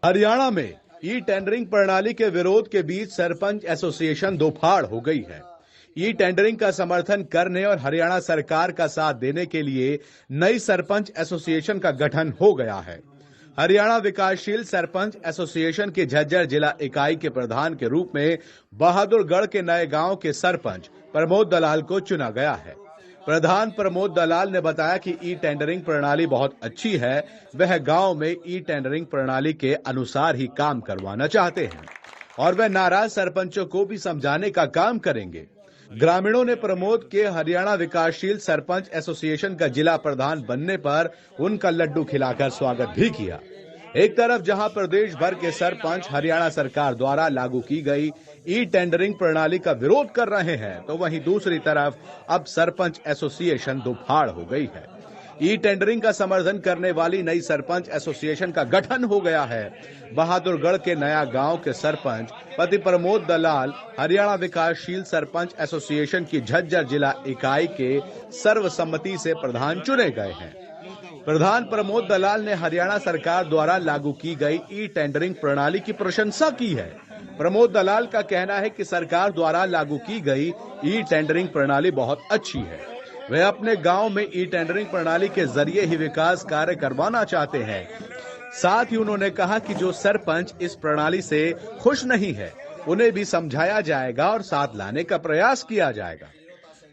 हरियाणा में e tendering प्रणाली के विरोध के बीच सरपंच एसोसिएशन दो फाड़ हो गई है। ई टेंडरिंग का समर्थन करने और हरियाणा सरकार का साथ देने के लिए नई सरपंच एसोसिएशन का गठन हो गया है। हरियाणा विकासशील सरपंच एसोसिएशन की झज्जर जिला इकाई के प्रधान के रूप में बहादुरगढ़ के नए गांव के सरपंच प्रमोद दलाल को चुना गया है। प्रधान प्रमोद दलाल ने बताया कि ई टेंडरिंग प्रणाली बहुत अच्छी है। वह गांव में ई टेंडरिंग प्रणाली के अनुसार ही काम करवाना चाहते हैं और वह नाराज सरपंचों को भी समझाने का काम करेंगे। ग्रामीणों ने प्रमोद के हरियाणा विकासशील सरपंच एसोसिएशन का जिला प्रधान बनने पर उनका लड्डू खिलाकर स्वागत भी किया। एक तरफ जहां प्रदेश भर के सरपंच हरियाणा सरकार द्वारा लागू की गई ई टेंडरिंग प्रणाली का विरोध कर रहे हैं, तो वहीं दूसरी तरफ अब सरपंच एसोसिएशन दो फाड़ हो गई है। ई टेंडरिंग का समर्थन करने वाली नई सरपंच एसोसिएशन का गठन हो गया है। बहादुरगढ़ के नया गांव के सरपंच पति प्रमोद दलाल हरियाणा विकासशील सरपंच एसोसिएशन की झज्जर जिला इकाई के सर्वसम्मति से प्रधान चुने गए हैं। प्रधान प्रमोद दलाल ने हरियाणा सरकार द्वारा लागू की गई ई टेंडरिंग प्रणाली की प्रशंसा की है। प्रमोद दलाल का कहना है कि सरकार द्वारा लागू की गई ई टेंडरिंग प्रणाली बहुत अच्छी है। वे अपने गांव में ई टेंडरिंग प्रणाली के जरिए ही विकास कार्य करवाना चाहते हैं। साथ ही उन्होंने कहा कि जो सरपंच इस प्रणाली से खुश नहीं है, उन्हें भी समझाया जाएगा और साथ लाने का प्रयास किया जाएगा।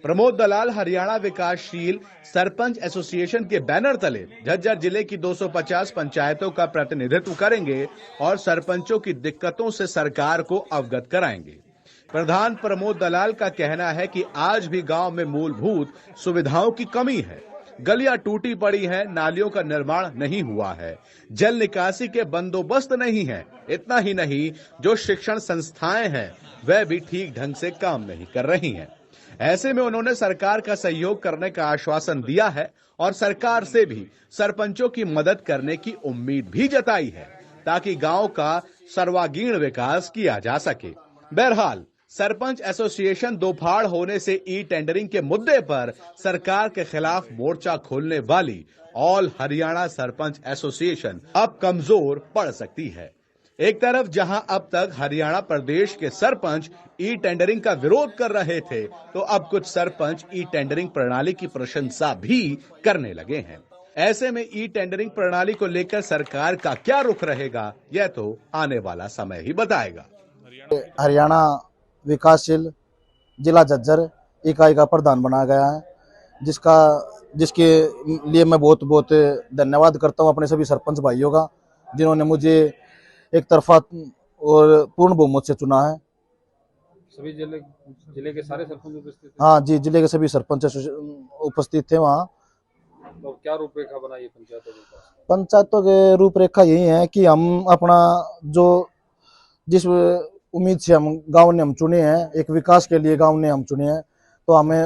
प्रमोद दलाल हरियाणा विकासशील सरपंच एसोसिएशन के बैनर तले झज्जर जिले की 250 पंचायतों का प्रतिनिधित्व करेंगे और सरपंचों की दिक्कतों से सरकार को अवगत कराएंगे। प्रधान प्रमोद दलाल का कहना है कि आज भी गांव में मूलभूत सुविधाओं की कमी है। गलियां टूटी पड़ी हैं, नालियों का निर्माण नहीं हुआ है, जल निकासी के बंदोबस्त नहीं है। इतना ही नहीं, जो शिक्षण संस्थाएं हैं वह भी ठीक ढंग से काम नहीं कर रही हैं। ऐसे में उन्होंने सरकार का सहयोग करने का आश्वासन दिया है और सरकार से भी सरपंचों की मदद करने की उम्मीद भी जताई है, ताकि गांव का सर्वांगीण विकास किया जा सके। बहरहाल सरपंच एसोसिएशन दो फाड़ होने से ई टेंडरिंग के मुद्दे पर सरकार के खिलाफ मोर्चा खोलने वाली ऑल हरियाणा सरपंच एसोसिएशन अब कमजोर पड़ सकती है। एक तरफ जहां अब तक हरियाणा प्रदेश के सरपंच ई टेंडरिंग का विरोध कर रहे थे, तो अब कुछ सरपंच ई टेंडरिंग प्रणाली की प्रशंसा भी करने लगे हैं। ऐसे में ई टेंडरिंग प्रणाली को लेकर सरकार का क्या रुख रहेगा, यह तो आने वाला समय ही बताएगा। हरियाणा विकासशील जिला झज्जर इकाई का प्रधान बनाया गया है, जिसके लिए मैं बहुत बहुत धन्यवाद करता हूं अपने सभी सरपंच भाइयों का, जिन्होंने मुझे एक तरफा और पूर्ण बहुमत से चुना है। सभी जिले के सारे सरपंच उपस्थित थे? हाँ जी, जिले के सभी सरपंच उपस्थित थे वहाँ। तो क्या रूपरेखा बनाई पंचायतों की? पंचायतों के रूपरेखा यही है कि हम अपना जो जिस उम्मीद से हम गांव ने हम चुने हैं, एक विकास के लिए गांव ने हम चुने हैं, तो हमें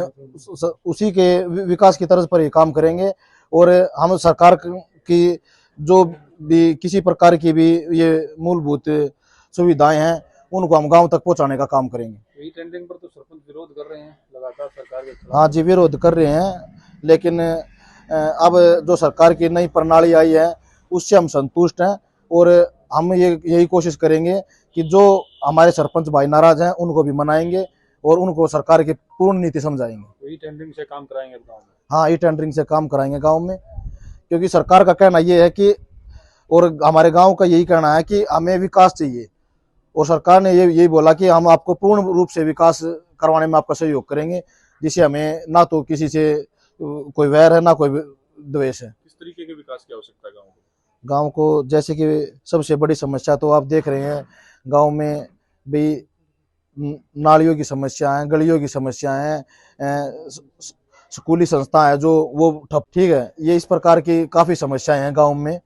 उसी के विकास की तर्ज पर ही काम करेंगे और हम सरकार की जो भी किसी प्रकार की भी ये मूलभूत सुविधाएं हैं उनको हम गांव तक पहुंचाने का काम करेंगे। ई टेंडरिंग पर तो सरपंच विरोध कर रहे हैं लगातार सरकार के खिलाफ। हाँ जी, विरोध कर रहे हैं, लेकिन अब जो सरकार की नई प्रणाली आई है उससे हम संतुष्ट हैं और हम यही कोशिश करेंगे कि जो हमारे सरपंच भाई नाराज हैं उनको भी मनाएंगे और उनको सरकार की पूर्ण नीति समझाएंगे। ई टेंडरिंग से काम कराएंगे गाँव में? हाँ, ई टेंडरिंग से काम कराएंगे गाँव में, क्योंकि सरकार का कहना ये है कि और हमारे गांव का यही कहना है कि हमें विकास चाहिए और सरकार ने यही बोला कि हम आपको पूर्ण रूप से विकास करवाने में आपका सहयोग करेंगे, जिससे हमें ना तो किसी से कोई वैर है ना कोई द्वेष है। किस तरीके के विकास की आवश्यकता है गांव को? जैसे कि सबसे बड़ी समस्या तो आप देख रहे हैं गांव में भी नालियों की समस्या है, गलियों की समस्या है, स्कूली संस्था है जो वो ठप, ठीक है, ये इस प्रकार की काफी समस्याएं हैं गांव में।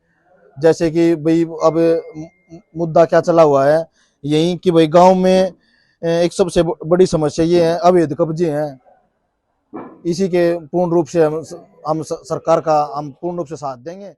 जैसे कि भाई अब मुद्दा क्या चला हुआ है यही कि भाई गांव में एक सबसे बड़ी समस्या ये है अवैध कब्जे हैं। इसी के पूर्ण रूप से हम सरकार का हम पूर्ण रूप से साथ देंगे।